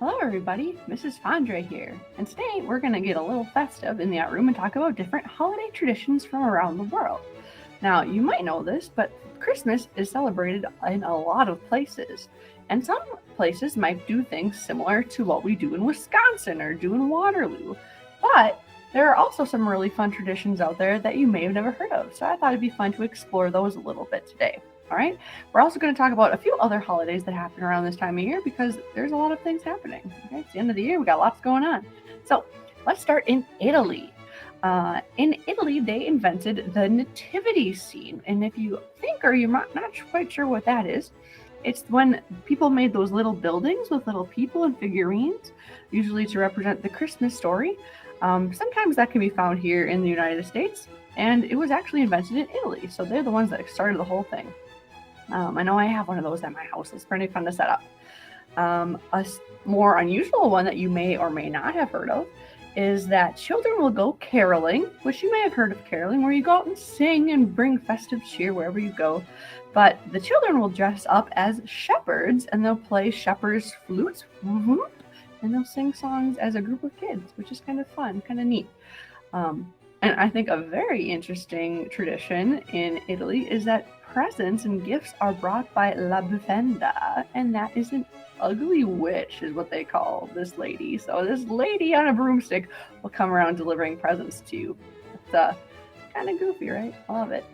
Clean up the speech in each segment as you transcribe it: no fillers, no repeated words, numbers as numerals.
Hello everybody, Mrs. Fondre here, and today we're going to get a little festive in the Art Room and talk about different holiday traditions from around the world. Now, you might know this, but Christmas is celebrated in a lot of places, and some places might do things similar to what we do in Wisconsin or do in Waterloo, but there are also some really fun traditions out there that you may have never heard of, so I thought it'd be fun to explore those a little bit today. All right. We're also going to talk about a few other holidays that happen around this time of year because there's a lot of things happening. Okay. It's the end of the year. We got lots going on. So let's start in Italy. In Italy, they invented the nativity scene. And if you think or you're not quite sure what that is, it's when people made those little buildings with little people and figurines, usually to represent the Christmas story. Sometimes that can be found here in the United States. And it was actually invented in Italy. So they're the ones that started the whole thing. I know I have one of those at my house. It's pretty fun to set up. A more unusual one that you may or may not have heard of is that children will go caroling, which you may have heard of caroling, where you go out and sing and bring festive cheer wherever you go. But the children will dress up as shepherds and they'll play shepherd's flutes, and they'll sing songs as a group of kids, which is kind of fun, kind of neat. And I think a very interesting tradition in Italy is that presents and gifts are brought by La Bufenda, and that is an ugly witch, is what they call this lady. So this lady on a broomstick will come around delivering presents to you. It's kind of goofy, right? I love it.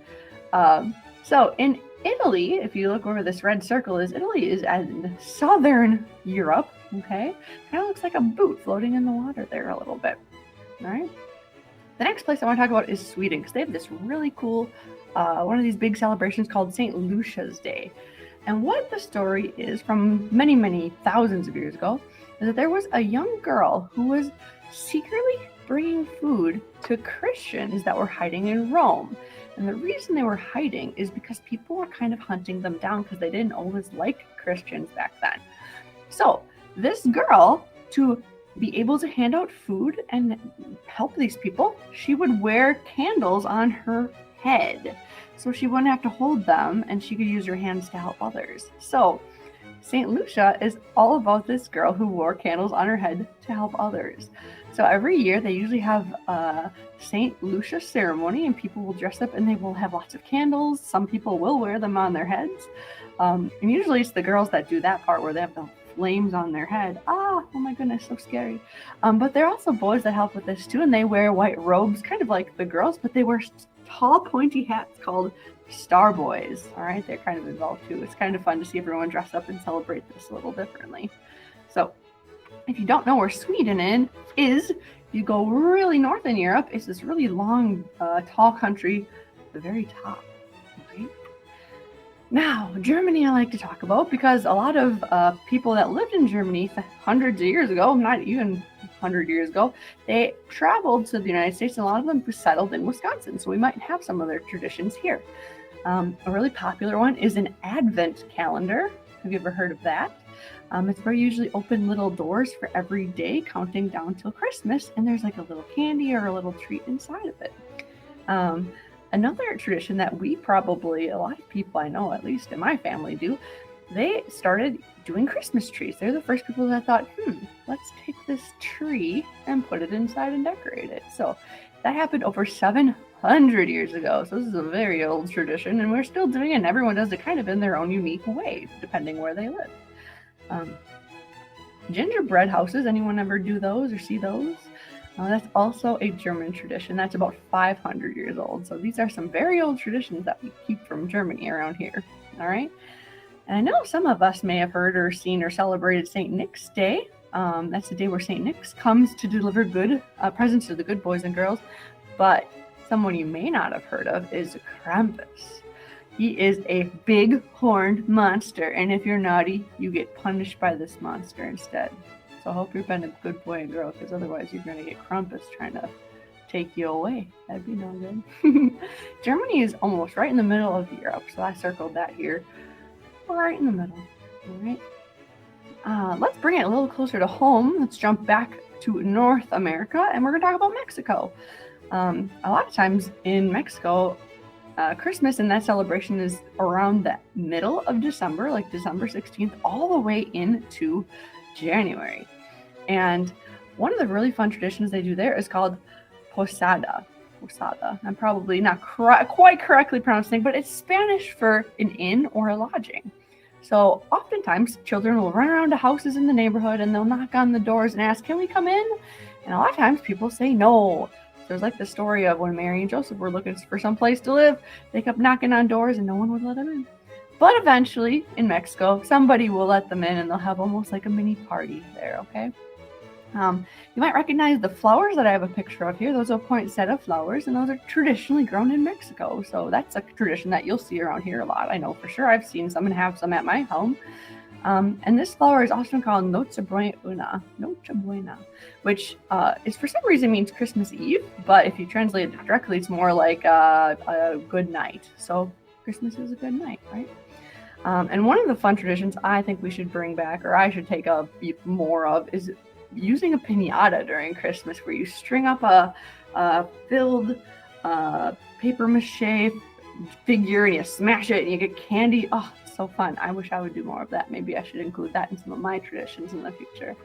So in Italy, if you look where this red circle is, Italy is in southern Europe, okay? Kind of looks like a boot floating in the water there a little bit, all right? The next place I want to talk about is Sweden, because they have this really cool one of these big celebrations called St. Lucia's Day. And what the story is from many, many thousands of years ago is that there was a young girl who was secretly bringing food to Christians that were hiding in Rome. And the reason they were hiding is because people were kind of hunting them down because they didn't always like Christians back then. So this girl, to be able to hand out food and help these people, she would wear candles on her head so she wouldn't have to hold them and she could use her hands to help others. So St. Lucia is all about this girl who wore candles on her head to help others. So every year they usually have a St. Lucia ceremony and people will dress up and they will have lots of candles. Some people will wear them on their heads. And usually it's the girls that do that part where they have the flames on their head. Oh my goodness, so scary. But there are also boys that help with this too, and they wear white robes, kind of like the girls, but they wear tall, pointy hats called Star Boys. All right, they're kind of involved too. It's kind of fun to see everyone dress up and celebrate this a little differently. So, if you don't know where Sweden is, you go really north in Europe. It's this really long, tall country at the very top. Now, Germany I like to talk about because a lot of people that lived in Germany hundreds of years ago, not even 100 years ago, they traveled to the United States and a lot of them settled in Wisconsin. So we might have some of their traditions here. A really popular one is an Advent calendar. Have you ever heard of that? It's where you usually open little doors for every day, counting down till Christmas, and there's like a little candy or a little treat inside of it. Another tradition that we probably, a lot of people I know, at least in my family, do, they started doing Christmas trees. They're the first people that thought, let's take this tree and put it inside and decorate it. So that happened over 700 years ago. So this is a very old tradition, and we're still doing it, and everyone does it kind of in their own unique way, depending where they live. Gingerbread houses, anyone ever do those or see those? That's also a German tradition. That's about 500 years old. So these are some very old traditions that we keep from Germany around here. All right. And I know some of us may have heard or seen or celebrated St. Nick's Day. That's the day where St. Nick's comes to deliver good presents to the good boys and girls. But someone you may not have heard of is Krampus. He is a big horned monster. And if you're naughty, you get punished by this monster instead. So I hope you've been a good boy and girl, because otherwise you're going to get Krampus trying to take you away. That'd be no good. Germany is almost right in the middle of Europe, so I circled that here. Right in the middle. All right. Let's bring it a little closer to home. Let's jump back to North America, and we're going to talk about Mexico. A lot of times in Mexico, Christmas and that celebration is around the middle of December, like December 16th, all the way into January. And one of the really fun traditions they do there is called posada. Posada. I'm probably not quite correctly pronouncing, but it's Spanish for an inn or a lodging. So oftentimes children will run around to houses in the neighborhood and they'll knock on the doors and ask, "Can we come in?" And a lot of times people say no. There's like the story of when Mary and Joseph were looking for some place to live. They kept knocking on doors and no one would let them in. But eventually, in Mexico, somebody will let them in and they'll have almost like a mini party there, okay? You might recognize the flowers that I have a picture of here. Those are poinsettia flowers, and those are traditionally grown in Mexico. So that's a tradition that you'll see around here a lot. I know for sure. I've seen some and have some at my home. And this flower is often called Nochebuena, which is for some reason means Christmas Eve. But if you translate it directly, it's more like a good night. So Christmas is a good night, right? And one of the fun traditions I think we should bring back, or I should take up more of, is using a piñata during Christmas, where you string up a filled paper mache figure and you smash it and you get candy. Oh, it's so fun. I wish I would do more of that. Maybe I should include that in some of my traditions in the future.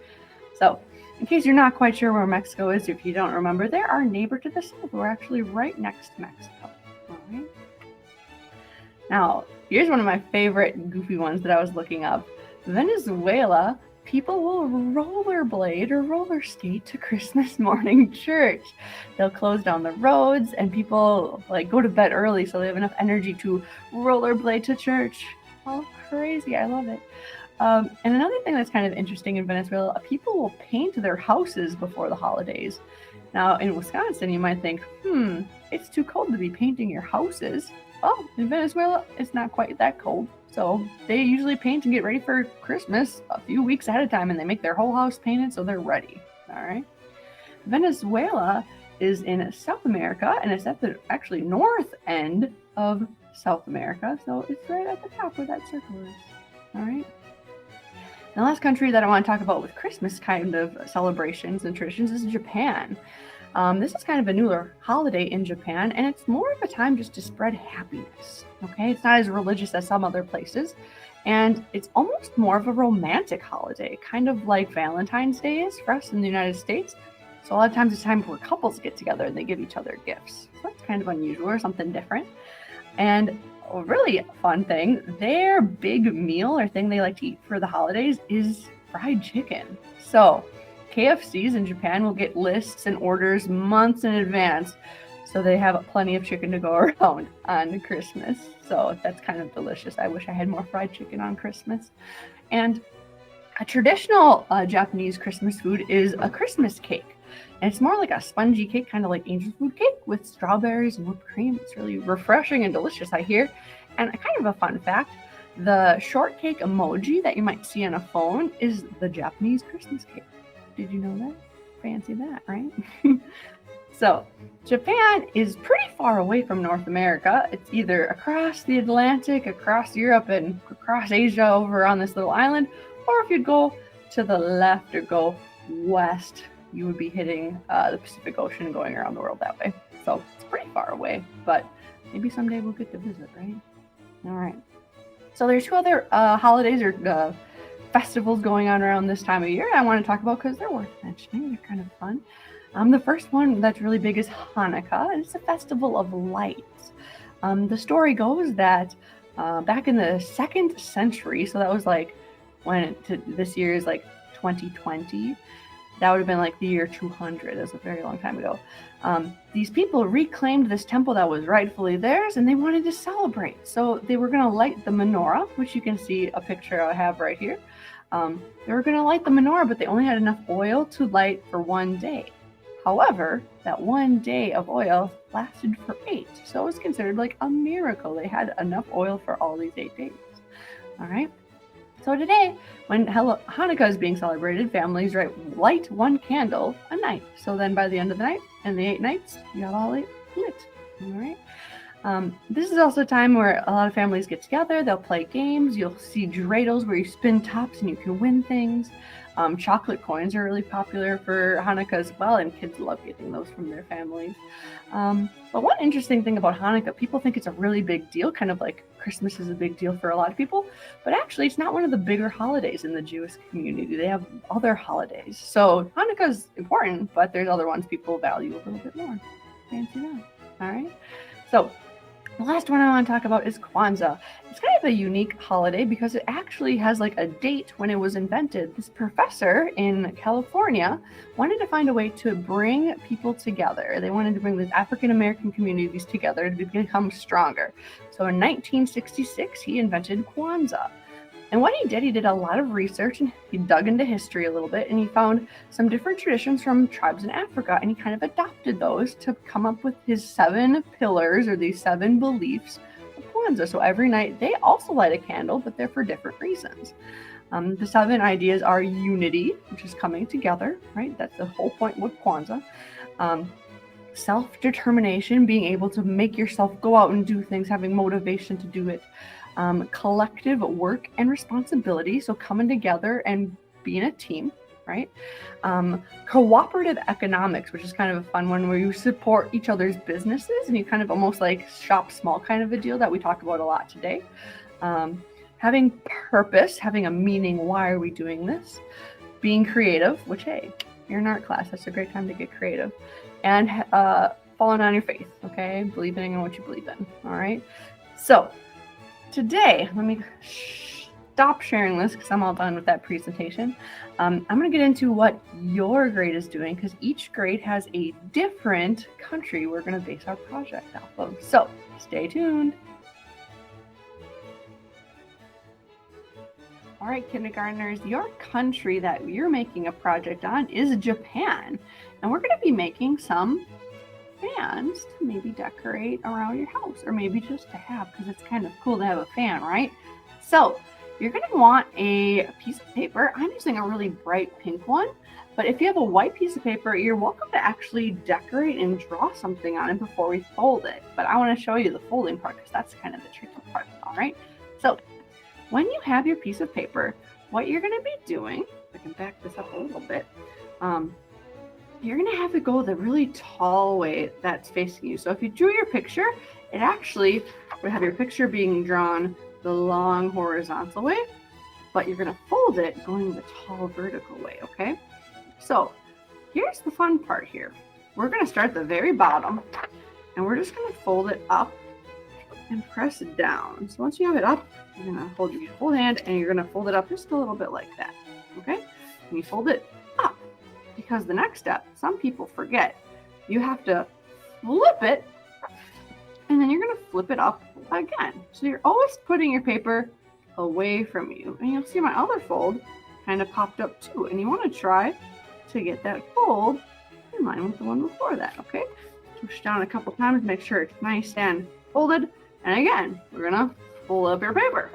So in case you're not quite sure where Mexico is, if you don't remember, they're our neighbor to the south. We're actually right next to Mexico. All right. Now, here's one of my favorite goofy ones that I was looking up. Venezuela, people will rollerblade or roller skate to Christmas morning church. They'll close down the roads and people like go to bed early so they have enough energy to rollerblade to church. Oh, crazy. I love it. And another thing that's kind of interesting in Venezuela, people will paint their houses before the holidays. Now, in Wisconsin, you might think, it's too cold to be painting your houses. Well, in Venezuela, it's not quite that cold. So they usually paint and get ready for Christmas a few weeks ahead of time, and they make their whole house painted so they're ready. All right. Venezuela is in South America, and it's at the actually north end of South America. So it's right at the top where that circle is. All right. The last country that I want to talk about with Christmas kind of celebrations and traditions is Japan. This is kind of a newer holiday in Japan, and it's more of a time just to spread happiness, okay? It's not as religious as some other places, and it's almost more of a romantic holiday, kind of like Valentine's Day is for us in the United States. So a lot of times it's time where couples get together and they give each other gifts. So that's kind of unusual or something different. And a really fun thing, their big meal or thing they like to eat for the holidays is fried chicken. So KFCs in Japan will get lists and orders months in advance, so they have plenty of chicken to go around on Christmas. So that's kind of delicious. I wish I had more fried chicken on Christmas. And a traditional Japanese Christmas food is a Christmas cake. And it's more like a spongy cake, kind of like angel food cake with strawberries and whipped cream. It's really refreshing and delicious, I hear. And kind of a fun fact, the shortcake emoji that you might see on a phone is the Japanese Christmas cake. Did you know that? Fancy that, right? So, Japan is pretty far away from North America. It's either across the Atlantic, across Europe, and across Asia over on this little island, or if you'd go to the left or go west, you would be hitting the Pacific Ocean and going around the world that way. So, it's pretty far away, but maybe someday we'll get to visit, right? All right. So, there's two other holidays or festivals going on around this time of year I want to talk about because they're worth mentioning. They're kind of fun. The first one that's really big is Hanukkah, and it's a festival of lights. The story goes that back in the 2nd century, so that was like this year is like 2020, that would have been like the year 200. That's a very long time ago. These people reclaimed this temple that was rightfully theirs, and they wanted to celebrate. So they were going to light the menorah, which you can see a picture I have right here. They were going to light the menorah, but they only had enough oil to light for one day. However, that one day of oil lasted for 8. So it was considered like a miracle. They had enough oil for all these 8 days. All right. So today, when Hanukkah is being celebrated, families light one candle a night. So then by the end of the night and the 8 nights, you have all 8 lit. All right. This is also a time where a lot of families get together. They'll play games. You'll see dreidels where you spin tops and you can win things. Chocolate coins are really popular for Hanukkah as well, and kids love getting those from their families. But one interesting thing about Hanukkah, people think it's a really big deal, kind of like Christmas is a big deal for a lot of people, but actually it's not one of the bigger holidays in the Jewish community. They have other holidays. So Hanukkah is important, but there's other ones people value a little bit more. Fancy that. All right. So the last one I want to talk about is Kwanzaa. It's kind of a unique holiday because it actually has like a date when it was invented. This professor in California wanted to find a way to bring people together. They wanted to bring the African American communities together to become stronger. So in 1966, he invented Kwanzaa. And what he did a lot of research, and he dug into history a little bit, and he found some different traditions from tribes in Africa, and he kind of adopted those to come up with his 7 pillars, or these 7 beliefs of Kwanzaa. So every night they also light a candle, but they're for different reasons. The 7 ideas are unity, which is coming together, right? That's the whole point with Kwanzaa. Self-determination, being able to make yourself go out and do things, having motivation to do it. Collective work and responsibility, so coming together and being a team, right? Cooperative economics, which is kind of a fun one where you support each other's businesses and you kind of almost like shop small kind of a deal that we talk about a lot today. Having purpose, having a meaning, why are we doing this? Being creative, which, hey, you're in art class, that's a great time to get creative. And following on your faith, okay? Believing in what you believe in, all right? So today, let me stop sharing this because I'm all done with that presentation. I'm going to get into what your grade is doing because each grade has a different country we're going to base our project off of. So stay tuned. All right, kindergartners, your country that you're making a project on is Japan. And we're going to be making some fans to maybe decorate around your house, or maybe just to have, because it's kind of cool to have a fan, right? So you're going to want a piece of paper. I'm using a really bright pink one, but if you have a white piece of paper, you're welcome to actually decorate and draw something on it before we fold it. But I want to show you the folding part because that's kind of the tricky part, all right? So when you have your piece of paper, what you're going to be doing, if I can back this up a little bit, you're going to have to go the really tall way that's facing you. So if you drew your picture, it actually would have your picture being drawn the long horizontal way, but you're going to fold it going the tall vertical way, okay? So here's the fun part here. We're going to start at the very bottom, and we're just going to fold it up and press it down. So once you have it up, you're going to hold your full hand, and you're going to fold it up just a little bit like that, okay? And you fold it up. Because the next step, some people forget, you have to flip it, and then you're going to flip it up again. So you're always putting your paper away from you. And you'll see my other fold kind of popped up too. And you want to try to get that fold in line with the one before that, okay? Push down a couple times, make sure it's nice and folded. And again, we're going to fold up your paper.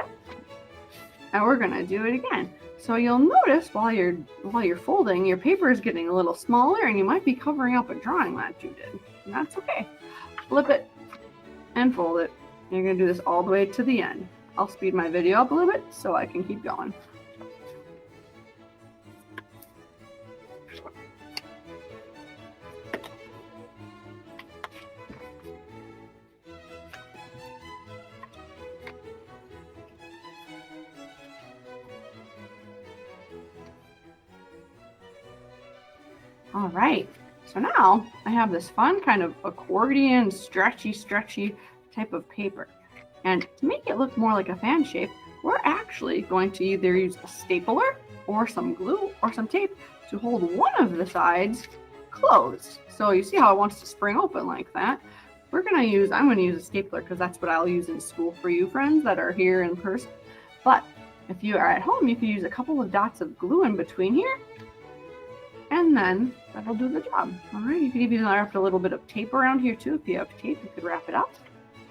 And we're going to do it again. So you'll notice while you're folding, your paper is getting a little smaller and you might be covering up a drawing that you did. And that's okay. Flip it and fold it. And you're going to do this all the way to the end. I'll speed my video up a little bit so I can keep going. All right, so now I have this fun kind of accordion, stretchy type of paper. And to make it look more like a fan shape, we're actually going to either use a stapler or some glue or some tape to hold one of the sides closed. So you see how it wants to spring open like that. I'm going to use a stapler because that's what I'll use in school for you friends that are here in person. But if you are at home, you could use a couple of dots of glue in between here. And then that'll do the job. All right, you could even wrap a little bit of tape around here too. If you have tape, you could wrap it up.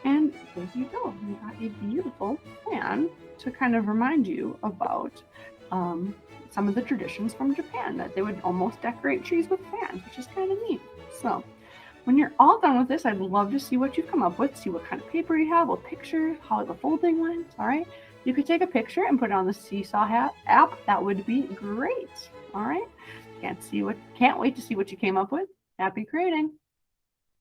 And there you go. You got a beautiful fan to kind of remind you about some of the traditions from Japan, that they would almost decorate trees with fans, which is kind of neat. So when you're all done with this, I'd love to see what you've come up with, see what kind of paper you have, what picture, how the folding went. All right, you could take a picture and put it on the Seesaw app. That would be great. All right. Can't wait to see what you came up with. Happy creating.